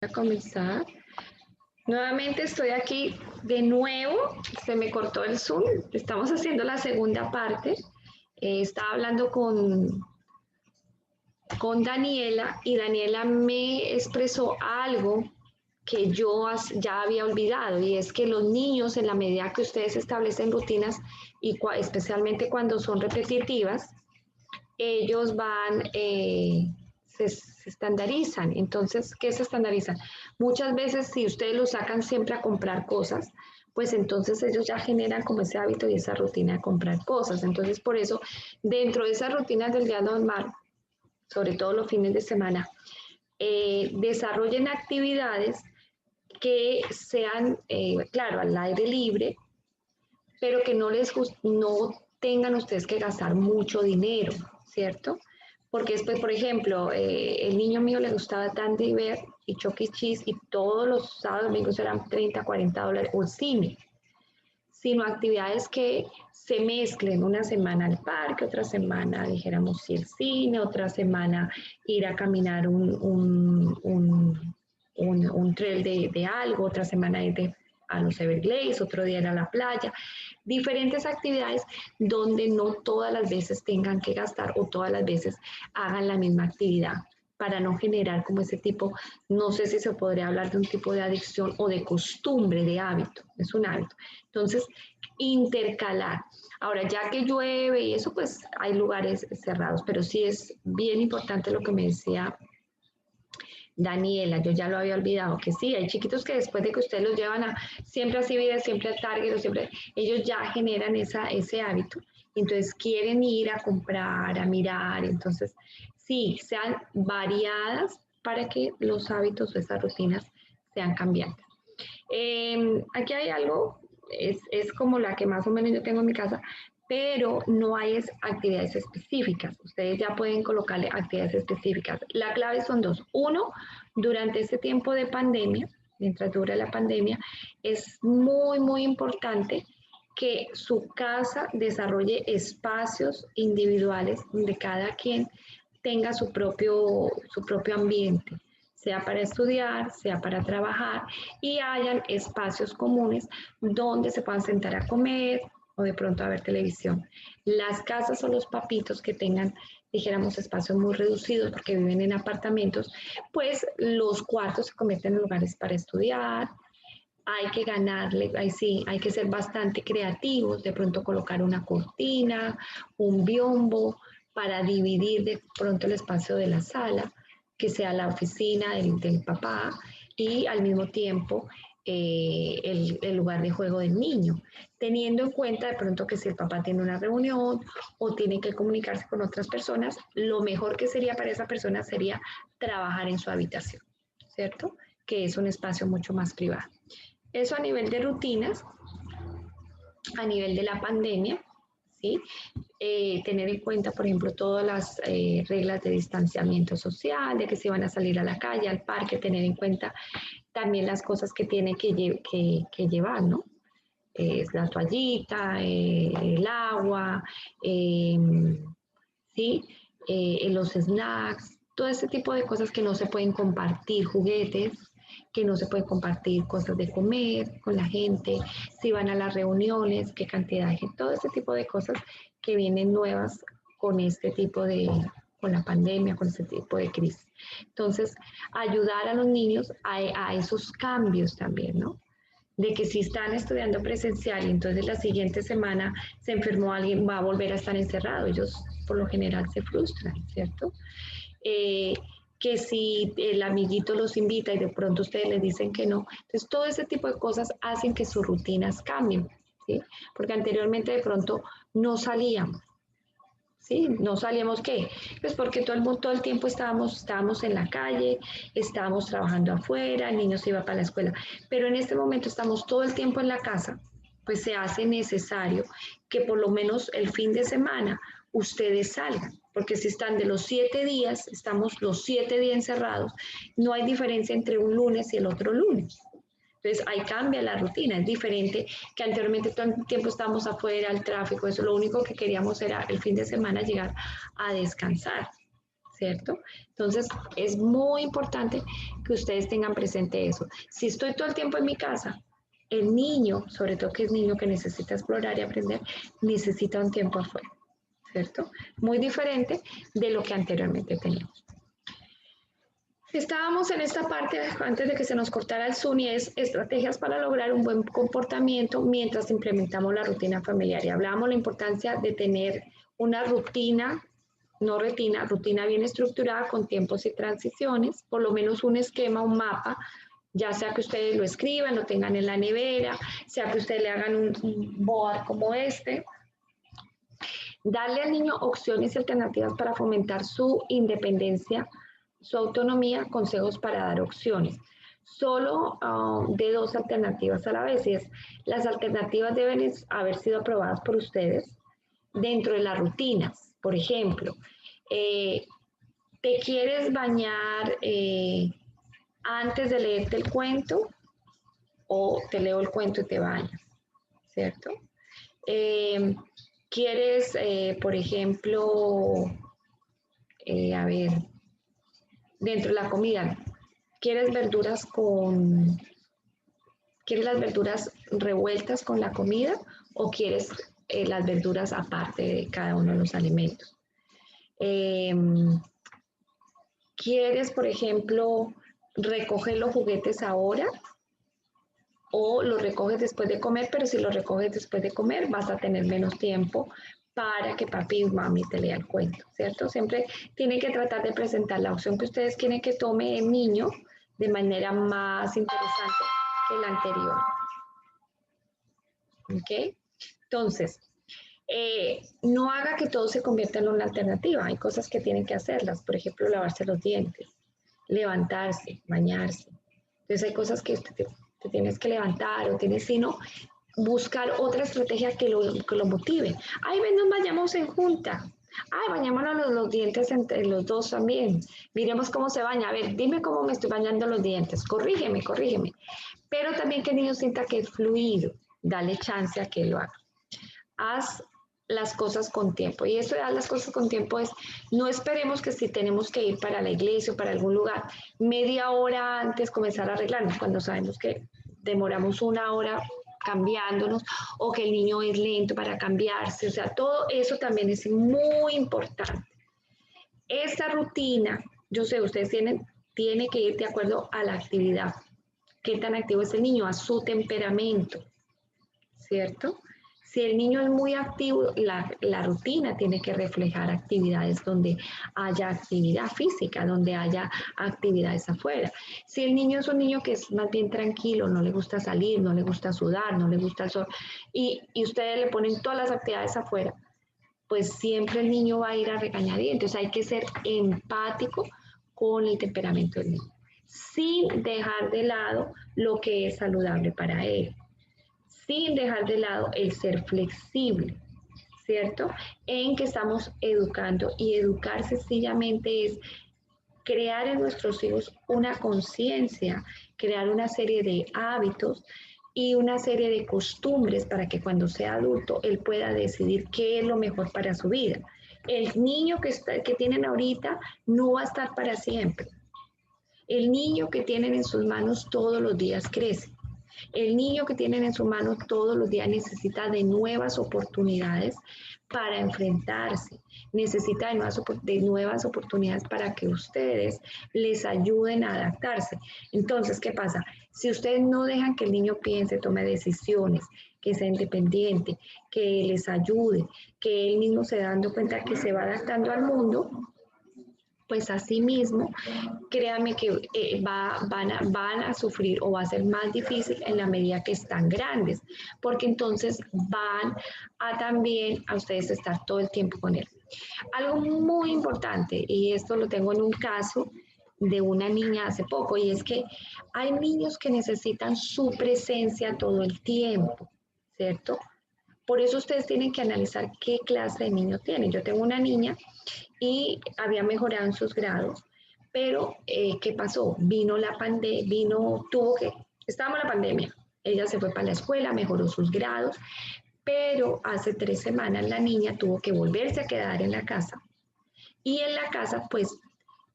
a comenzar. Nuevamente estoy aquí de nuevo, se me cortó el Zoom, estamos haciendo la segunda parte. Estaba hablando con Daniela y Daniela me expresó algo que yo ya había olvidado, y es que los niños, en la medida que ustedes establecen rutinas y especialmente cuando son repetitivas, ellos se estandarizan. Entonces, ¿qué se estandarizan? Muchas veces, si ustedes los sacan siempre a comprar cosas, pues entonces ellos ya generan como ese hábito y esa rutina de comprar cosas. Entonces, por eso, dentro de esas rutinas del día normal, sobre todo los fines de semana, desarrollen actividades que sean, claro, al aire libre, pero que no tengan ustedes que gastar mucho dinero, ¿cierto? Porque después, por ejemplo, el niño mío le gustaba tanto ver y Chuck E. Cheese, y todos los sábados, domingos eran 30, $40, o cine, sino actividades que se mezclen. Una semana al parque, otra semana, dijéramos, ir al cine, otra semana ir a caminar un trail de algo, otra semana ir a los Everglades, otro día ir a la playa. Diferentes actividades donde no todas las veces tengan que gastar o todas las veces hagan la misma actividad, para no generar como ese tipo, no sé si se podría hablar de un tipo de adicción o de costumbre, de hábito, es un hábito. Entonces, intercalar. Ahora, ya que llueve y eso, pues hay lugares cerrados, pero sí es bien importante lo que me decía Daniela, yo ya lo había olvidado, que sí, hay chiquitos que después de que ustedes los llevan siempre a CVS, siempre a Target, o siempre, ellos ya generan ese hábito, entonces quieren ir a comprar, a mirar. Entonces sí, sean variadas para que los hábitos o esas rutinas sean cambiantes. Aquí hay algo, es como la que más o menos yo tengo en mi casa, pero no hay actividades específicas. Ustedes ya pueden colocarle actividades específicas. La clave son dos. Uno, durante este tiempo de pandemia, mientras dura la pandemia, es muy, muy importante que su casa desarrolle espacios individuales donde cada quien tenga su propio ambiente, sea para estudiar, sea para trabajar, y hayan espacios comunes donde se puedan sentar a comer o de pronto a ver televisión. Las casas o los papitos que tengan, dijéramos, espacios muy reducidos porque viven en apartamentos, pues los cuartos se convierten en lugares para estudiar. Hay que ganarle, ahí sí, hay que ser bastante creativos, de pronto colocar una cortina, un biombo, para dividir de pronto el espacio de la sala, que sea la oficina del papá, y al mismo tiempo el lugar de juego del niño, teniendo en cuenta de pronto que si el papá tiene una reunión o tiene que comunicarse con otras personas, lo mejor que sería para esa persona sería trabajar en su habitación, ¿cierto? Que es un espacio mucho más privado. Eso a nivel de rutinas, a nivel de la pandemia, ¿sí? Tener en cuenta, por ejemplo, todas las reglas de distanciamiento social, de que si van a salir a la calle, al parque, tener en cuenta también las cosas que tiene que llevar, ¿no? La toallita, el agua, ¿sí? Los snacks, todo ese tipo de cosas que no se pueden compartir, juguetes, que no se pueden compartir, cosas de comer con la gente, si van a las reuniones, qué cantidad de gente, todo ese tipo de cosas que vienen nuevas con con la pandemia, con este tipo de crisis. Entonces, ayudar a los niños a esos cambios también, ¿no? De que si están estudiando presencial y entonces la siguiente semana se enfermó alguien, va a volver a estar encerrado. Ellos por lo general se frustran, ¿cierto? Que si el amiguito los invita y de pronto ustedes les dicen que no. Entonces, todo ese tipo de cosas hacen que sus rutinas cambien, ¿sí? Porque anteriormente de pronto no salíamos. ¿Sí? No salíamos, ¿qué? Pues porque todo el tiempo estábamos en la calle, estábamos trabajando afuera, el niño se iba para la escuela, pero en este momento estamos todo el tiempo en la casa, pues se hace necesario que por lo menos el fin de semana ustedes salgan, porque si están de los 7 días, estamos los 7 días encerrados, no hay diferencia entre un lunes y el otro lunes. Entonces ahí cambia la rutina, es diferente que anteriormente todo el tiempo estábamos afuera, el tráfico, eso lo único que queríamos era el fin de semana llegar a descansar, ¿cierto? Entonces, es muy importante que ustedes tengan presente eso. Si estoy todo el tiempo en mi casa, el niño, sobre todo que es niño que necesita explorar y aprender, necesita un tiempo afuera, ¿cierto? Muy diferente de lo que anteriormente teníamos. Estábamos en esta parte, antes de que se nos cortara el Zoom, y es estrategias para lograr un buen comportamiento mientras implementamos la rutina familiar. Y hablábamos de la importancia de tener una rutina, no rutina bien estructurada con tiempos y transiciones, por lo menos un esquema, un mapa, ya sea que ustedes lo escriban, lo tengan en la nevera, sea que ustedes le hagan un board como este. Darle al niño opciones y alternativas para fomentar su independencia, su autonomía, consejos para dar opciones. Solo de 2 alternativas a la vez. Y es, las alternativas deben haber sido aprobadas por ustedes dentro de las rutinas. Por ejemplo, ¿te quieres bañar antes de leerte el cuento? O te leo el cuento y te bañas, ¿cierto? ¿Quieres, por ejemplo, a ver, dentro de la comida, ¿quieres las verduras revueltas con la comida o quieres las verduras aparte de cada uno de los alimentos? ¿Quieres, por ejemplo, recoger los juguetes ahora o los recoges después de comer? Pero si los recoges después de comer vas a tener menos tiempo para que papi y mami te lea el cuento, ¿cierto? Siempre tienen que tratar de presentar la opción que ustedes quieren que tome el niño de manera más interesante que la anterior. ¿Ok? Entonces, no haga que todo se convierta en una alternativa. Hay cosas que tienen que hacerlas, por ejemplo, lavarse los dientes, levantarse, bañarse. Entonces hay cosas que te tienes que levantar o tienes, sino buscar otra estrategia que lo motive. Ay, ven, nos vayamos en junta. Ay, bañémonos los dientes entre los dos también. Miremos cómo se baña. A ver, dime cómo me estoy bañando los dientes. Corrígeme, corrígeme. Pero también que el niño sienta que es fluido. Dale chance a que lo haga. Haz las cosas con tiempo. Y eso de dar las cosas con tiempo es, no esperemos que si tenemos que ir para la iglesia o para algún lugar, media hora antes comenzar a arreglarnos, cuando sabemos que demoramos una hora cambiándonos o que el niño es lento para cambiarse. O sea, todo eso también es muy importante. Esta rutina, yo sé, ustedes tiene que ir de acuerdo a la actividad. ¿Qué tan activo es el niño? A su temperamento, ¿cierto? Si el niño es muy activo, la rutina tiene que reflejar actividades donde haya actividad física, donde haya actividades afuera. Si el niño es un niño que es más bien tranquilo, no le gusta salir, no le gusta sudar, no le gusta el sol, y ustedes le ponen todas las actividades afuera, pues siempre el niño va a ir a regañadientes. Entonces hay que ser empático con el temperamento del niño, sin dejar de lado lo que es saludable para él, sin dejar de lado el ser flexible, ¿cierto? En que estamos educando, y educar sencillamente es crear en nuestros hijos una conciencia, crear una serie de hábitos y una serie de costumbres para que cuando sea adulto él pueda decidir qué es lo mejor para su vida. El niño que tienen ahorita no va a estar para siempre. El niño que tienen en sus manos todos los días crece. El niño que tienen en su mano todos los días necesita de nuevas oportunidades para enfrentarse, necesita de nuevas oportunidades para que ustedes les ayuden a adaptarse. Entonces, ¿qué pasa? Si ustedes no dejan que el niño piense, tome decisiones, que sea independiente, que les ayude, que él mismo se dando cuenta que se va adaptando al mundo, pues así mismo, créanme que van a sufrir o va a ser más difícil en la medida que están grandes, porque entonces van a también a ustedes estar todo el tiempo con él. Algo muy importante, y esto lo tengo en un caso de una niña hace poco, y es que hay niños que necesitan su presencia todo el tiempo, ¿cierto? Por eso ustedes tienen que analizar qué clase de niño tienen. Yo tengo una niña y había mejorado en sus grados, pero ¿qué pasó? Vino la pandemia, estábamos en la pandemia, ella se fue para la escuela, mejoró sus grados, pero hace 3 semanas la niña tuvo que volverse a quedar en la casa, y en la casa pues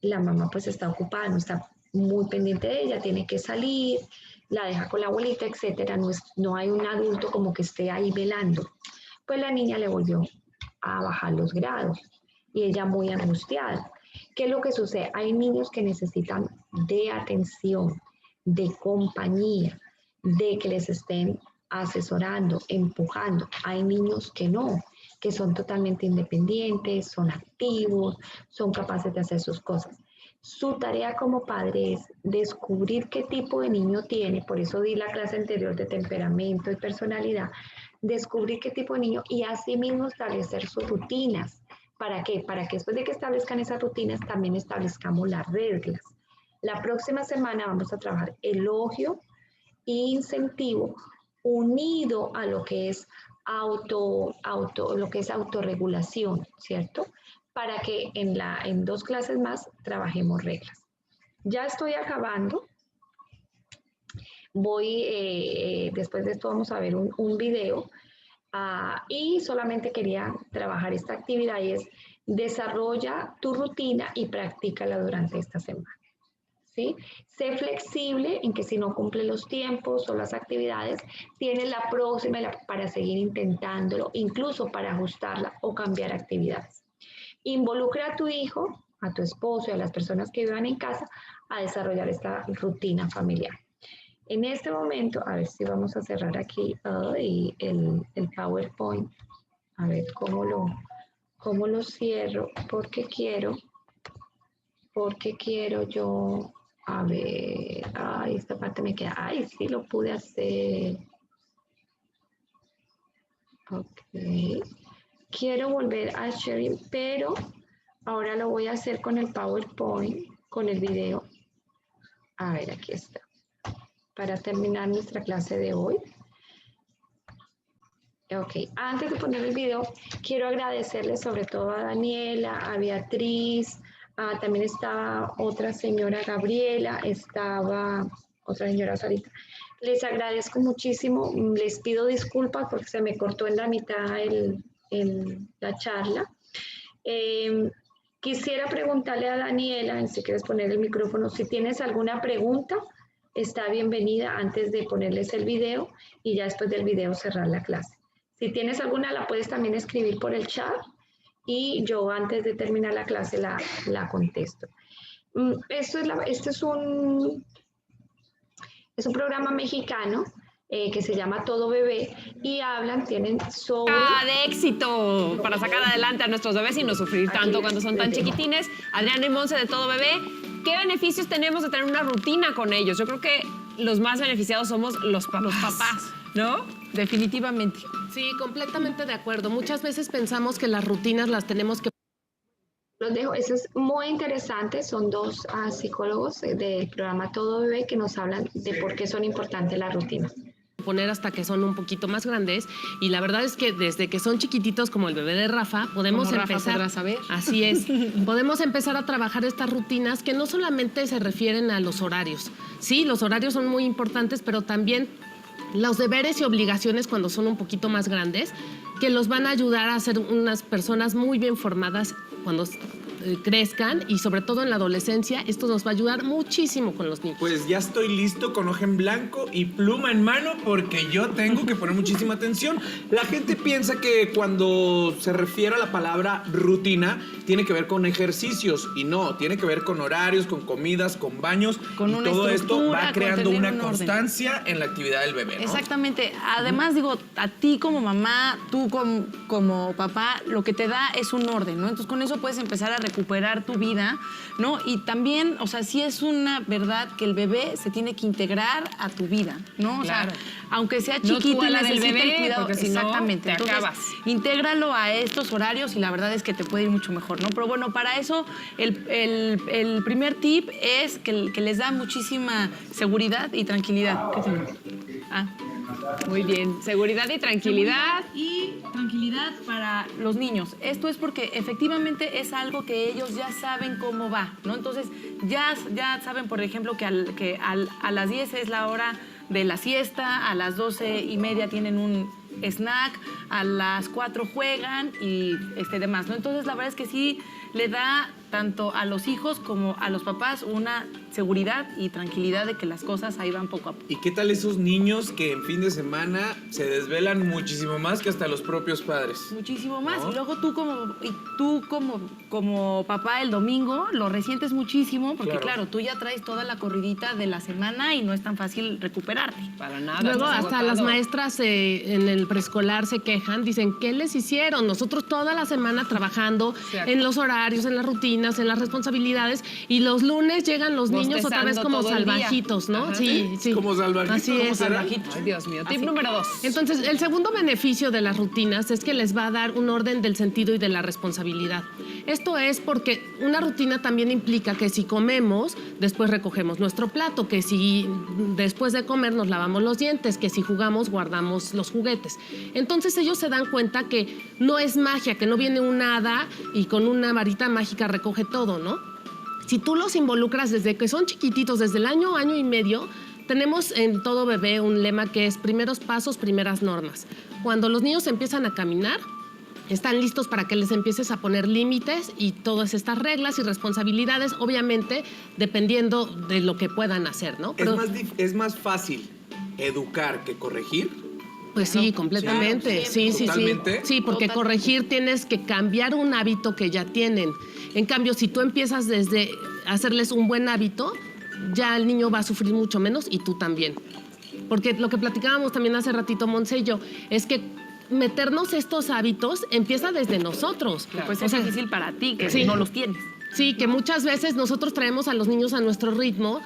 la mamá pues está ocupada, no está muy pendiente de ella, tiene que salir, la deja con la abuelita, etcétera, no hay un adulto como que esté ahí velando. Pues la niña le volvió a bajar los grados y ella muy angustiada. ¿Qué es lo que sucede? Hay niños que necesitan de atención, de compañía, de que les estén asesorando, empujando. Hay niños que no, que son totalmente independientes, son activos, son capaces de hacer sus cosas. Su tarea como padre es descubrir qué tipo de niño tiene, por eso di la clase anterior de temperamento y personalidad, descubrir qué tipo de niño y asimismo establecer sus rutinas. ¿Para qué? Para que después de que establezcan esas rutinas también establezcamos las reglas. La próxima semana vamos a trabajar elogio e incentivo unido a lo que es lo que es autorregulación, ¿cierto? Para que en 2 clases más trabajemos reglas. Ya estoy acabando. Después de esto vamos a ver un video y solamente quería trabajar esta actividad y es desarrolla tu rutina y practícala durante esta semana. ¿Sí? Sé flexible en que si no cumple los tiempos o las actividades, tienes la próxima para seguir intentándolo, incluso para ajustarla o cambiar actividades. Involucra a tu hijo, a tu esposo y a las personas que vivan en casa a desarrollar esta rutina familiar. En este momento, a ver si vamos a cerrar aquí el PowerPoint, a ver cómo lo cierro, porque quiero yo, a ver, ay, esta parte me queda, ay, sí lo pude hacer. Ok. Quiero volver a sharing, pero ahora lo voy a hacer con el PowerPoint, con el video. A ver, aquí está. Para terminar nuestra clase de hoy. Ok, antes de poner el video, quiero agradecerle sobre todo a Daniela, a Beatriz, también estaba otra señora Gabriela, estaba otra señora Sarita. Les agradezco muchísimo, les pido disculpas porque se me cortó en la mitad la charla. Quisiera preguntarle a Daniela, si quieres poner el micrófono, si tienes alguna pregunta, está bienvenida antes de ponerles el video y ya después del video cerrar la clase. Si tienes alguna, la puedes también escribir por el chat y yo antes de terminar la clase la contesto. Este es un programa mexicano que se llama Todo Bebé y tienen sobre... De éxito para sacar adelante a nuestros bebés y no sufrir tanto cuando son tan chiquitines. Adriana y Monse de Todo Bebé, ¿qué beneficios tenemos de tener una rutina con ellos? Yo creo que los más beneficiados somos los papás, ¿no? Definitivamente. Sí, completamente de acuerdo. Muchas veces pensamos que las rutinas las tenemos que... Los dejo, eso es muy interesante, son 2 psicólogos del programa Todo Bebé que nos hablan de por qué son importantes las rutinas. Poner hasta que son un poquito más grandes y la verdad es que desde que son chiquititos como el bebé de Rafa podemos como Rafa empezar podrá saber. Así es, podemos empezar a trabajar estas rutinas que no solamente se refieren a los horarios. Sí, los horarios son muy importantes, pero también los deberes y obligaciones cuando son un poquito más grandes, que los van a ayudar a ser unas personas muy bien formadas cuando crezcan y sobre todo en la adolescencia. Esto nos va a ayudar muchísimo con los niños. Pues ya estoy listo con hoja en blanco y pluma en mano porque yo tengo que poner muchísima atención. La gente piensa que cuando se refiere a la palabra rutina tiene que ver con ejercicios y no, tiene que ver con horarios, con comidas, con baños, con y una todo esto va creando una constancia en la actividad del bebé, ¿no? Exactamente. Además, digo, a ti como mamá, tú como papá, lo que te da es un orden, ¿no? Entonces, con eso puedes empezar a recuperar tu vida, ¿no? Y también, o sea, sí es una verdad que el bebé se tiene que integrar a tu vida, ¿no? O sea, aunque sea chiquito y necesite el cuidado, porque si no, exactamente. te Entonces, acabas. intégralo a estos horarios y la verdad es que te puede ir mucho mejor, ¿no? Pero bueno, para eso el primer tip es que les da muchísima seguridad y tranquilidad. ¿Qué tiene? Muy bien, seguridad y tranquilidad. Y tranquilidad para los niños. Esto es porque efectivamente es algo que ellos ya saben cómo va, ¿no? Entonces, ya saben, por ejemplo, que a las 10 es la hora de la siesta, a las 12:30 tienen un snack, a las 4 juegan y demás, ¿no? Entonces, la verdad es que sí le da tanto a los hijos como a los papás una seguridad y tranquilidad de que las cosas ahí van poco a poco. ¿Y qué tal esos niños que en fin de semana se desvelan muchísimo más que hasta los propios padres? Muchísimo más. ¿No? Y luego tú como papá el domingo lo resientes muchísimo porque claro, tú ya traes toda la corridita de la semana y no es tan fácil recuperarte. Para nada. Luego estás hasta agotado. las maestras en el preescolar se quejan, dicen, ¿qué les hicieron? Nosotros toda la semana trabajando en los horarios, en las rutinas, en las responsabilidades, y los lunes llegan los niños otra vez como todo el día. salvajitos, ¿no? Ajá. Sí, sí. Como salvajitos, Así ¿cómo es, será? salvajitos. Ay, Dios mío. Tip número 2. Entonces, el segundo beneficio de las rutinas es que les va a dar un orden del sentido y de la responsabilidad. Esto es porque una rutina también implica que si comemos, después recogemos nuestro plato, que si después de comer nos lavamos los dientes, que si jugamos, guardamos los juguetes. Entonces ellos se dan cuenta que no es magia, que no viene un hada y con una varita mágica recoge todo, ¿no? Si tú los involucras desde que son chiquititos, desde el año y medio, tenemos en Todo Bebé un lema que es primeros pasos, primeras normas. Cuando los niños empiezan a caminar, están listos para que les empieces a poner límites y todas estas reglas y responsabilidades, obviamente, dependiendo de lo que puedan hacer, ¿no? Pero, Es más fácil educar que corregir. pues sí, completamente. Sí, sí, ¿Totalmente? sí. Sí, porque corregir tienes que cambiar un hábito que ya tienen. En cambio, si tú empiezas desde hacerles un buen hábito, ya el niño va a sufrir mucho menos y tú también. Porque lo que platicábamos también hace ratito, Montse y yo, es que meternos estos hábitos empieza desde nosotros. Pues O es sea, difícil para ti que sí. no los tienes. Sí, que muchas veces nosotros traemos a los niños a nuestro ritmo,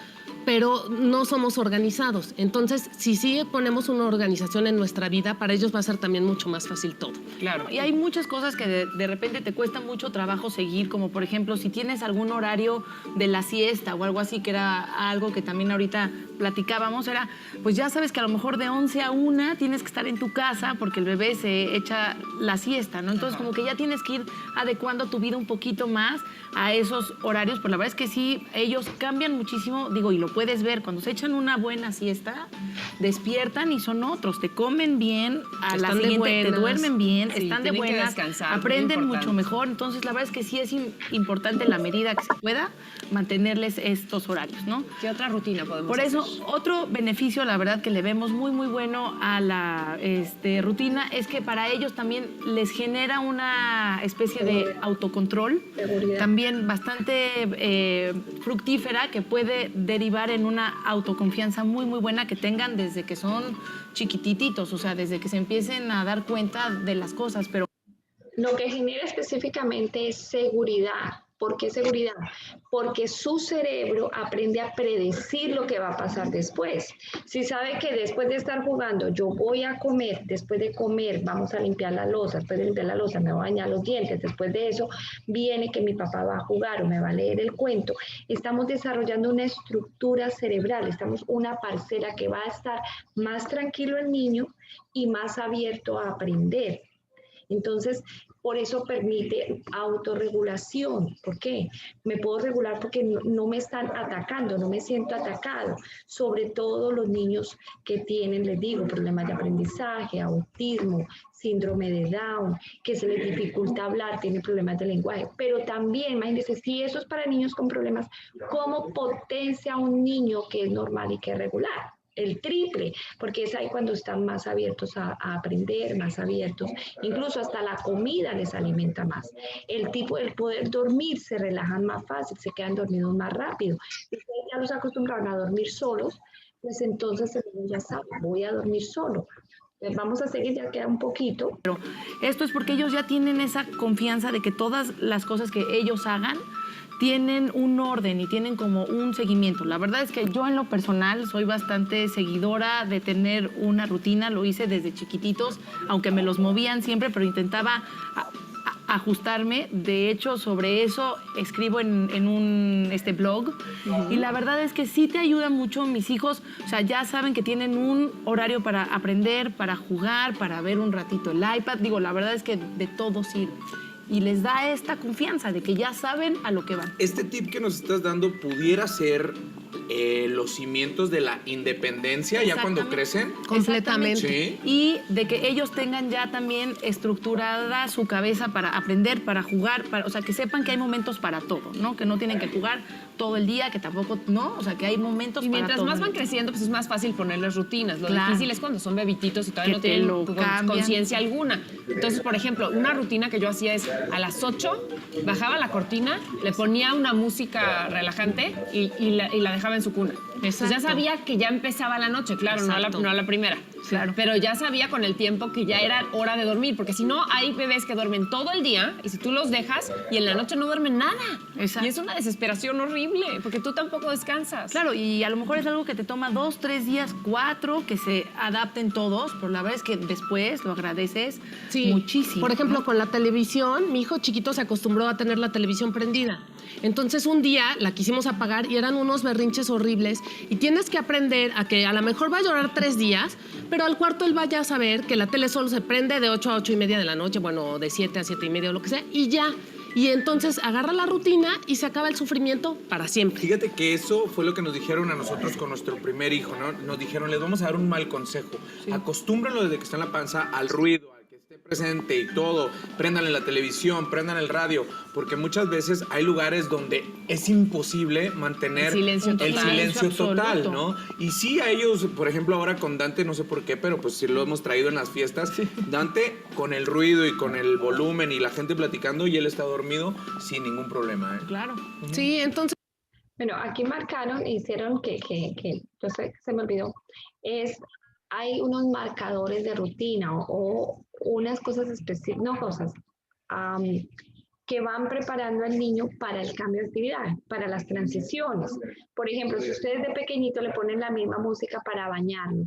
pero no somos organizados. Entonces, si sí ponemos una organización en nuestra vida, para ellos va a ser también mucho más fácil todo. Claro. Y hay muchas cosas que de repente te cuesta mucho trabajo seguir, como por ejemplo, si tienes algún horario de la siesta o algo así, que era algo que también ahorita platicábamos, era, pues ya sabes que a lo mejor de 11 a 1 tienes que estar en tu casa porque el bebé se echa la siesta, ¿no? Entonces, como que ya tienes que ir adecuando tu vida un poquito más a esos horarios, pero la verdad es que sí, ellos cambian muchísimo, digo, y lo puedes ver, cuando se echan una buena siesta, despiertan y son otros, te comen bien, a la Están de siguiente te buenas. duermen bien, Sí, están de tienen que buenas, descansar, muy aprenden importante. mucho mejor, entonces la verdad es que sí es importante en la medida que se pueda mantenerles estos horarios, ¿no? ¿Qué otra rutina podemos Por eso, hacer? otro beneficio, la verdad, que le vemos muy, muy bueno a la rutina es que para ellos también les genera una especie de autocontrol, Seguridad. también bastante fructífera, que puede derivar en una autoconfianza muy, muy buena que tengan desde que son chiquitititos, o sea, desde que se empiecen a dar cuenta de las cosas, pero Lo que genera específicamente es seguridad. ¿Por qué seguridad? Porque su cerebro aprende a predecir lo que va a pasar después. Si sabe que después de estar jugando, yo voy a comer, después de comer vamos a limpiar la loza, después de limpiar la loza me voy a bañar los dientes, después de eso viene que mi papá va a jugar o me va a leer el cuento. Estamos desarrollando una estructura cerebral, estamos una parcela que va a estar más tranquilo el niño y más abierto a aprender. Entonces, por eso permite autorregulación. ¿Por qué? Me puedo regular porque no me están atacando, no me siento atacado. Sobre todo los niños que tienen, les digo, problemas de aprendizaje, autismo, síndrome de Down, que se les dificulta hablar, tienen problemas de lenguaje. Pero también, imagínense, si eso es para niños con problemas, ¿cómo potencia a un niño que es normal y que es regular? El triple, porque es ahí cuando están más abiertos a aprender, más abiertos, incluso hasta la comida les alimenta más. El poder dormir, se relajan más fácil, se quedan dormidos más rápido. Si ustedes ya los acostumbraron a dormir solos, pues entonces el niño ya sabe, voy a dormir solo. Pues vamos a seguir, ya queda un poquito. esto es porque ellos ya tienen esa confianza de que todas las cosas que ellos hagan tienen un orden y tienen como un seguimiento. La verdad es que yo en lo personal soy bastante seguidora de tener una rutina, lo hice desde chiquititos, aunque me los movían siempre, pero intentaba ajustarme. De hecho, sobre eso escribo en un blog. Y la verdad es que sí te ayuda mucho. Mis hijos, o sea, ya saben que tienen un horario para aprender, para jugar, para ver un ratito el iPad. Digo, la verdad es que de todo sirve. Y les da esta confianza de que ya saben a lo que van. Este tip que nos estás dando pudiera ser los cimientos de la independencia ya cuando crecen. Completamente. Sí. Y de que ellos tengan ya también estructurada su cabeza para aprender, para jugar, o sea, que sepan que hay momentos para todo, ¿no? Que no tienen que jugar todo el día, que tampoco, ¿no? O sea, que hay momentos Y para mientras todo. más van creciendo, pues es más fácil ponerles rutinas. Lo Claro. difícil es cuando son bebititos y todavía Que no te tienen lo cambian. conciencia alguna. Entonces, por ejemplo, una rutina que yo hacía es a las 8 bajaba la cortina, le ponía una música relajante y la dejaba en su cuna. Entonces ya sabía que ya empezaba la noche, claro, no a la primera. Claro. Pero ya sabía con el tiempo que ya era hora de dormir, porque si no, hay bebés que duermen todo el día y si tú los dejas y en la noche no duermen nada. Exacto. Y es una desesperación horrible, porque tú tampoco descansas. Claro, y a lo mejor es algo que te toma 2, 3 días, 4, que se adapten todos, pero la verdad es que después lo agradeces muchísimo. Por ejemplo, ¿no? con la televisión, mi hijo chiquito se acostumbró a tener la televisión prendida. Entonces un día la quisimos apagar y eran unos berrinches horribles y tienes que aprender a que a lo mejor va a llorar 3 días, pero al cuarto él vaya a saber que la tele solo se prende de 8 a 8 y media de la noche, bueno, de 7 a 7 y media o lo que sea, y ya. Y entonces agarra la rutina y se acaba el sufrimiento para siempre. Fíjate que eso fue lo que nos dijeron a nosotros con nuestro primer hijo, ¿no? Nos dijeron, les vamos a dar un mal consejo. Acostúmbranlo desde que está en la panza al ruido, al que esté presente y todo. Prendan la televisión, prendan el radio, porque muchas veces hay lugares donde es imposible mantener El silencio total, absoluto. ¿no? Y sí, a ellos, por ejemplo, ahora con Dante, no sé por qué, pero pues sí lo hemos traído en las fiestas. Dante con el ruido y con el volumen y la gente platicando y él está dormido sin ningún problema, ¿eh? Claro. Sí, entonces Bueno, aquí marcaron, hicieron que yo sé que se me olvidó, hay unos marcadores de rutina o unas cosas específicas, no cosas, que van preparando al niño para el cambio de actividad, para las transiciones. Por ejemplo, si ustedes de pequeñito le ponen la misma música para bañarlo,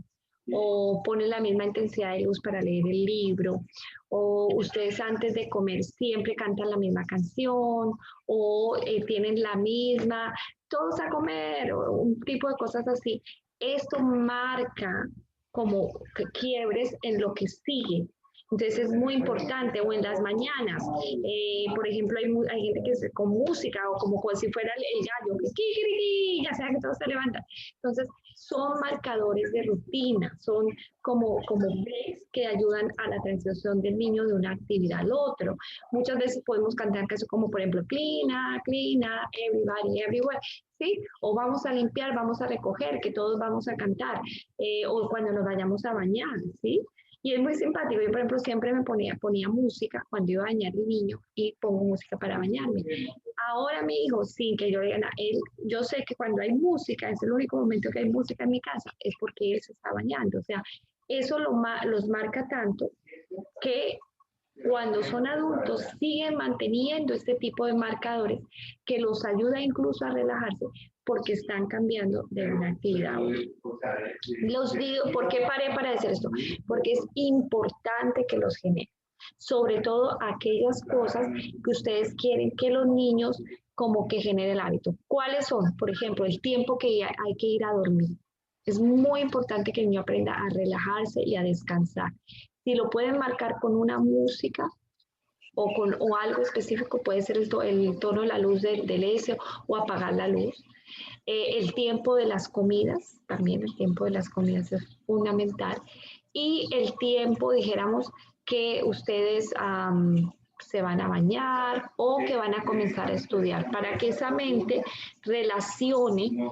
o ponen la misma intensidad de luz para leer el libro, o ustedes antes de comer siempre cantan la misma canción, o tienen la misma, todos a comer, o un tipo de cosas así. Esto marca como quiebres en lo que sigue. Entonces es muy importante, o en las mañanas, por ejemplo, hay gente que con música o como si fuera el gallo, que ya sea que todos se levantan. Entonces son marcadores de rutina, son como breaks que ayudan a la transición del niño de una actividad al otro. Muchas veces podemos cantar casos como por ejemplo, clean, everybody, everywhere. ¿Sí? O vamos a limpiar, vamos a recoger, que todos vamos a cantar, o cuando nos vayamos a bañar, ¿sí? Y es muy simpático. Yo, por ejemplo, siempre me ponía música cuando iba a bañar al niño y pongo música para bañarme. Ahora mi hijo, sin que yo diga nada, yo sé que cuando hay música, es el único momento que hay música en mi casa, es porque él se está bañando. O sea, eso los marca tanto que cuando son adultos siguen manteniendo este tipo de marcadores que los ayuda incluso a relajarse porque están cambiando de una actividad a otra. Los digo, ¿por qué paré para decir esto? Porque es importante que los generen, sobre todo aquellas cosas que ustedes quieren que los niños como que generen el hábito. ¿Cuáles son? Por ejemplo, el tiempo que hay que ir a dormir. Es muy importante que el niño aprenda a relajarse y a descansar. Si lo pueden marcar con una música o algo específico, puede ser el tono de la luz del ESO o apagar la luz. El tiempo de las comidas, también el tiempo de las comidas es fundamental. Y el tiempo, dijéramos, que ustedes se van a bañar o que van a comenzar a estudiar, para que esa mente relacione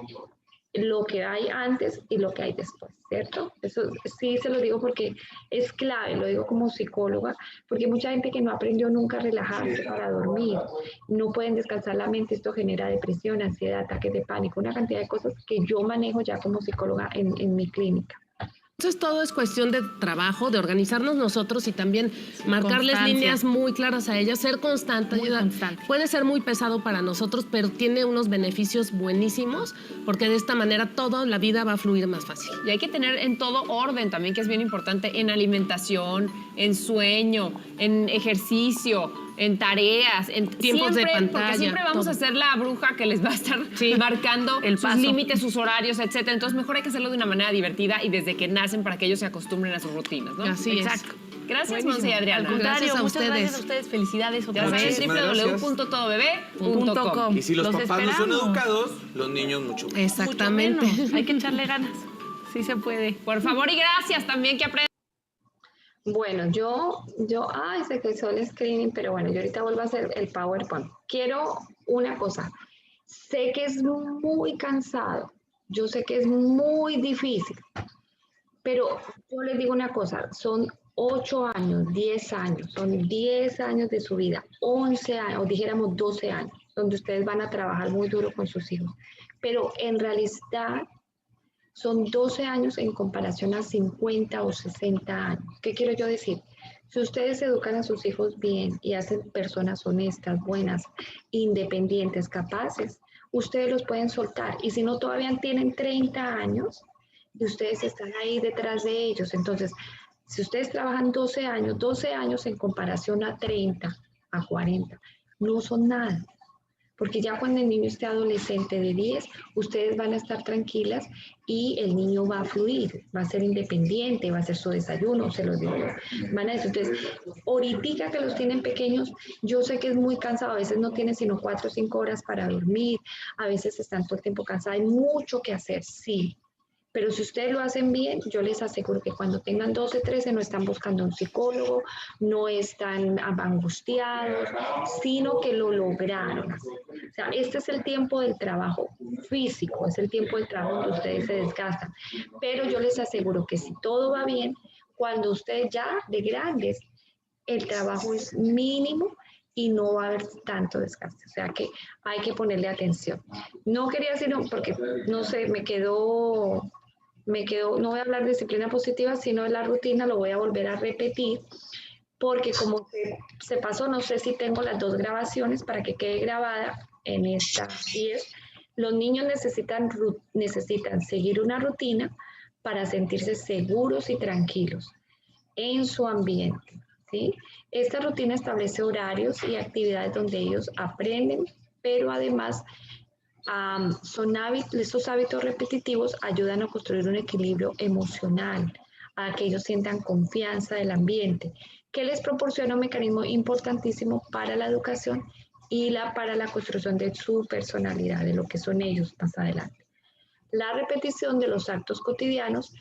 lo que hay antes y lo que hay después, ¿cierto? Eso sí se lo digo porque es clave, lo digo como psicóloga, porque hay mucha gente que no aprendió nunca a relajarse para dormir, no pueden descansar la mente, esto genera depresión, ansiedad, ataques de pánico, una cantidad de cosas que yo manejo ya como psicóloga en mi clínica. Entonces todo es cuestión de trabajo, de organizarnos nosotros y también marcarles constancia. líneas muy claras a ellas, ser constante. Muy constante. Puede ser muy pesado para nosotros, pero tiene unos beneficios buenísimos porque de esta manera toda la vida va a fluir más fácil. Y hay que tener en todo orden también, que es bien importante, en alimentación, en sueño, en ejercicio, en tareas, en Tiempos de pantalla, porque siempre vamos todo. a ser la bruja que les va a estar marcando El sus paso. límites, sus horarios, etcétera. Entonces mejor hay que hacerlo de una manera divertida y desde que nacen para que ellos se acostumbren a sus rutinas, ¿no? Así es. Exacto. Gracias, Monse y Adriana. Al contrario, Gracias a muchas ustedes. gracias a ustedes. Felicidades otra Ya vez. saben, Muchísimas www.todobebé.com. Y si los papás no son esperamos. educados, los niños mucho más. Exactamente. Mucho menos. Hay que echarle ganas. Sí se puede. Por favor y gracias también que aprendan. Bueno, ay, se quedó el screening, pero bueno, yo ahorita vuelvo a hacer el PowerPoint. Quiero una cosa, sé que es muy cansado, yo sé que es muy difícil, pero yo les digo una cosa, son 8 años, 10 años, son 10 años de su vida, 11 años, o dijéramos 12 años, donde ustedes van a trabajar muy duro con sus hijos, pero en realidad son 12 años en comparación a 50 o 60 años. ¿Qué quiero yo decir? Si ustedes educan a sus hijos bien y hacen personas honestas, buenas, independientes, capaces, ustedes los pueden soltar. Y si no, todavía tienen 30 años y ustedes están ahí detrás de ellos. Entonces, si ustedes trabajan 12 años en comparación a 30, a 40, no son nada. Porque ya cuando el niño esté adolescente de 10, ustedes van a estar tranquilas y el niño va a fluir, va a ser independiente, va a hacer su desayuno, se los digo. Van a eso. Entonces, ahorita que los tienen pequeños, yo sé que es muy cansado, a veces no tienen sino 4 o 5 horas para dormir, a veces están todo el tiempo cansados, hay mucho que hacer, sí. Pero si ustedes lo hacen bien, yo les aseguro que cuando tengan 12, 13 no están buscando un psicólogo, no están angustiados, sino que lo lograron. O sea, este es el tiempo del trabajo físico, es el tiempo del trabajo donde ustedes se desgastan. Pero yo les aseguro que si todo va bien, cuando ustedes ya de grandes, el trabajo es mínimo y no va a haber tanto desgaste. O sea que hay que ponerle atención. No quería decirlo porque, no sé, me quedó, no voy a hablar de disciplina positiva, sino de la rutina, lo voy a volver a repetir, porque como se pasó, no sé si tengo las 2 grabaciones para que quede grabada en esta, y es, los niños necesitan seguir una rutina para sentirse seguros y tranquilos en su ambiente, ¿sí? Esta rutina establece horarios y actividades donde ellos aprenden, pero además estos hábitos repetitivos ayudan a construir un equilibrio emocional, a que ellos sientan confianza del ambiente, que les proporciona un mecanismo importantísimo para la educación y para la construcción de su personalidad, de lo que son ellos más adelante. La repetición de los actos cotidianos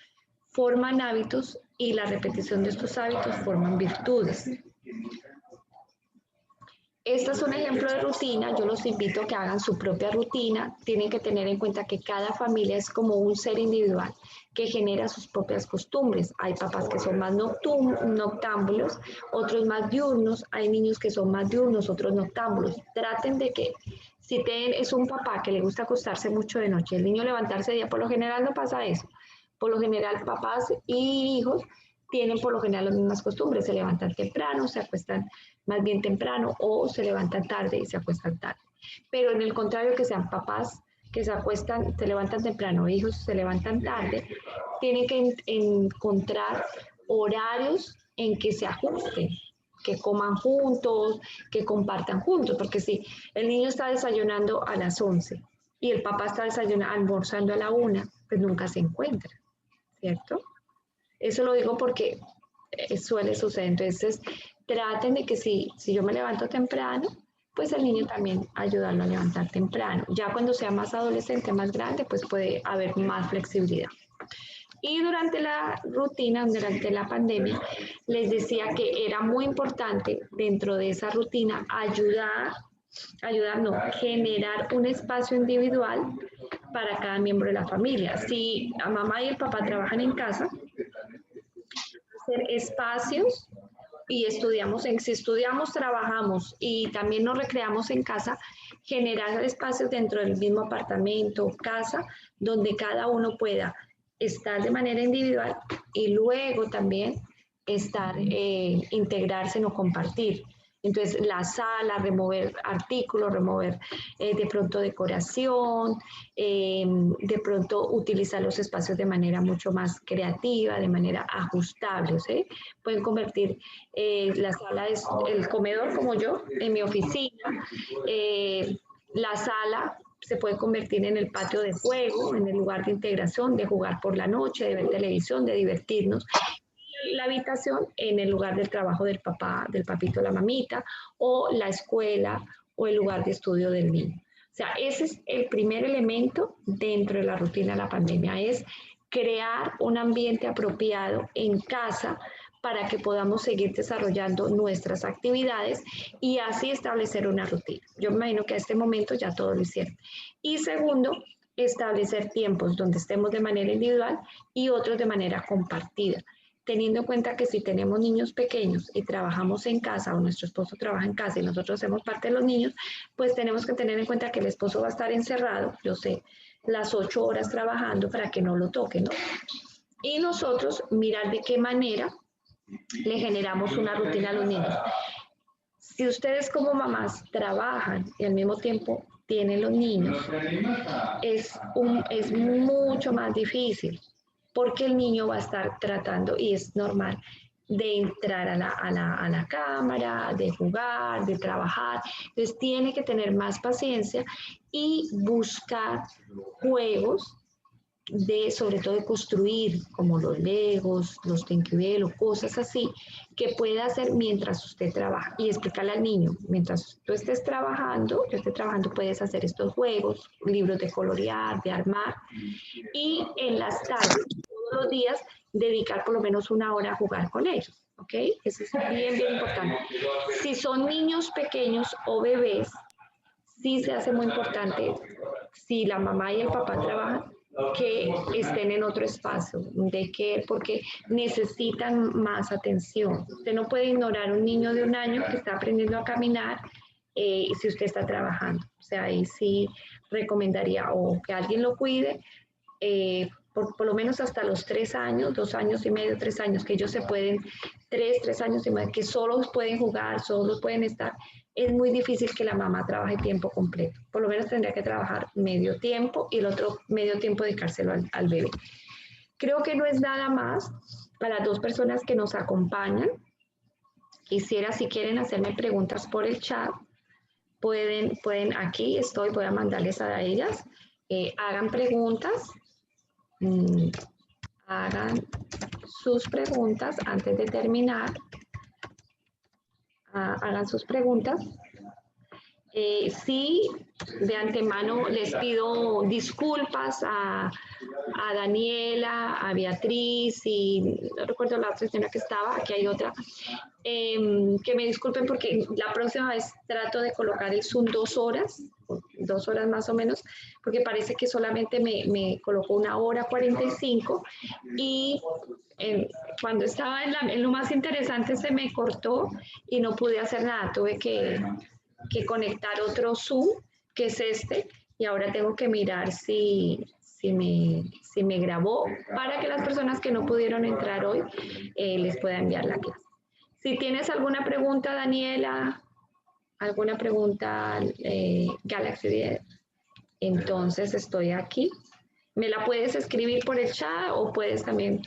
forman hábitos y la repetición de estos hábitos forman virtudes. Este es un ejemplo de rutina, yo los invito a que hagan su propia rutina, tienen que tener en cuenta que cada familia es como un ser individual que genera sus propias costumbres. Hay papás que son más noctámbulos, otros más diurnos, hay niños que son más diurnos, otros noctámbulos. Traten de que si es un papá que le gusta acostarse mucho de noche, el niño levantarse de día, por lo general no pasa eso. Por lo general papás y hijos tienen por lo general las mismas costumbres, se levantan temprano, se acuestan más bien temprano o se levantan tarde y se acuestan tarde. Pero en el contrario, que sean papás que se levantan temprano, hijos se levantan tarde, tienen que encontrar horarios en que se ajusten, que coman juntos, que compartan juntos, porque si el niño está desayunando a las 11 y el papá está almorzando a la 1, pues nunca se encuentran, ¿cierto? Eso lo digo porque suele suceder. Entonces, traten de que si yo me levanto temprano, pues el niño también ayudarlo a levantar temprano. Ya cuando sea más adolescente, más grande, pues puede haber más flexibilidad. Y durante la rutina, durante la pandemia, les decía que era muy importante dentro de esa rutina generar un espacio individual para cada miembro de la familia. Si la mamá y el papá trabajan en casa, hacer espacios y si estudiamos, trabajamos y también nos recreamos en casa, generar espacios dentro del mismo apartamento, casa, donde cada uno pueda estar de manera individual y luego también integrarse o compartir. Entonces, la sala, remover artículos, remover de pronto decoración, de pronto utilizar los espacios de manera mucho más creativa, de manera ajustable. ¿Sí? Pueden convertir la sala, el comedor como yo, en mi oficina, la sala se puede convertir en el patio de juego, en el lugar de integración, de jugar por la noche, de ver televisión, de divertirnos. la habitación en el lugar del trabajo del papá, del papito, la mamita, o la escuela o el lugar de estudio del niño. O sea, ese es el primer elemento dentro de la rutina de la pandemia, es crear un ambiente apropiado en casa para que podamos seguir desarrollando nuestras actividades y así establecer una rutina. Yo me imagino que a este momento ya todo lo hicieron. Y segundo, establecer tiempos donde estemos de manera individual y otros de manera compartida, teniendo en cuenta que si tenemos niños pequeños y trabajamos en casa o nuestro esposo trabaja en casa y nosotros hacemos parte de los niños, pues tenemos que tener en cuenta que el esposo va a estar encerrado, yo sé, las 8 horas trabajando para que no lo toquen, ¿no? Y nosotros mirar de qué manera le generamos una rutina a los niños. Si ustedes como mamás trabajan y al mismo tiempo tienen los niños, es mucho más difícil porque el niño va a estar tratando, y es normal, de entrar a la cámara, de jugar, de trabajar. Entonces tiene que tener más paciencia y buscar juegos sobre todo de construir, como los legos, los Tinkerbell o cosas así, que pueda hacer mientras usted trabaja y explicarle al niño, mientras tú estés trabajando, yo esté trabajando, puedes hacer estos juegos, libros de colorear, de armar, y en las tardes, todos los días, dedicar por lo menos 1 hora a jugar con ellos, ¿ok? Eso es bien, bien importante. Si son niños pequeños o bebés, sí se hace muy importante, si la mamá y el papá trabajan, que estén en otro espacio, porque necesitan más atención. Usted no puede ignorar a un niño de 1 año que está aprendiendo a caminar si usted está trabajando. O sea, ahí sí recomendaría o que alguien lo cuide, por lo menos hasta los 3 años, 2 años y medio, 3 años, que ellos se pueden, 3 años y medio, que solos pueden jugar, solos pueden estar. Es muy difícil que la mamá trabaje tiempo completo. Por lo menos tendría que trabajar medio tiempo y el otro medio tiempo dedicárselo al bebé. Creo que no es nada más para 2 personas que nos acompañan. Quisiera, si quieren hacerme preguntas por el chat, pueden aquí estoy, voy a mandarles a ellas. Hagan preguntas. Hagan sus preguntas antes de terminar. Hagan sus preguntas. Sí, de antemano les pido disculpas a Daniela, a Beatriz y no recuerdo la otra señora que estaba, aquí hay otra, que me disculpen porque la próxima vez trato de colocar el Zoom 2 horas, 2 horas más o menos, porque parece que solamente me colocó 1 hora 45 y cuando estaba en lo más interesante se me cortó y no pude hacer nada, tuve que conectar otro Zoom, que es este, y ahora tengo que mirar si me grabó para que las personas que no pudieron entrar hoy les pueda enviar la clase. Si tienes alguna pregunta, Daniela, alguna pregunta, Galaxy 10, entonces estoy aquí. Me la puedes escribir por el chat o puedes también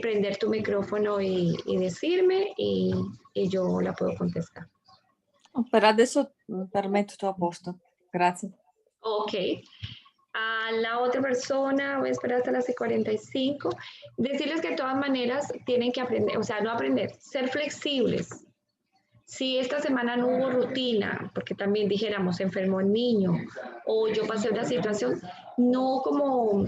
prender tu micrófono y decirme y yo la puedo contestar. Per adesso per me è tutto a posto, grazie. Ok. A la otra persona, voy a esperar hasta las 45. Decirles que de todas maneras tienen que aprender, o sea, no aprender, ser flexibles. Si esta semana no hubo rutina, porque también dijéramos enfermó el niño o yo pasé una situación, no como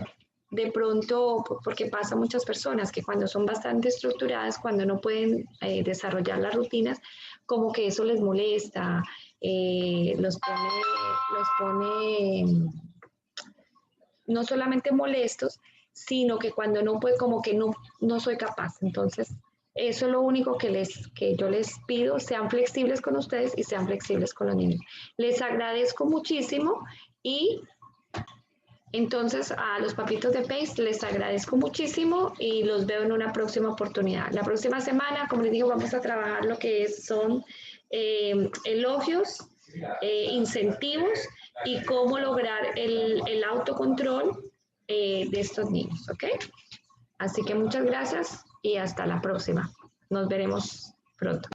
de pronto, porque pasa a muchas personas que cuando son bastante estructuradas, cuando no pueden desarrollar las rutinas, como que eso les molesta, los pone no solamente molestos, sino que cuando no puede, como que no soy capaz. Entonces, eso es lo único que yo les pido, sean flexibles con ustedes y sean flexibles con los niños. Les agradezco muchísimo y entonces a los papitos de Pace les agradezco muchísimo y los veo en una próxima oportunidad. La próxima semana, como les digo, vamos a trabajar lo que son elogios, incentivos y cómo lograr el autocontrol de estos niños, ¿ok? Así que muchas gracias y hasta la próxima. Nos veremos pronto.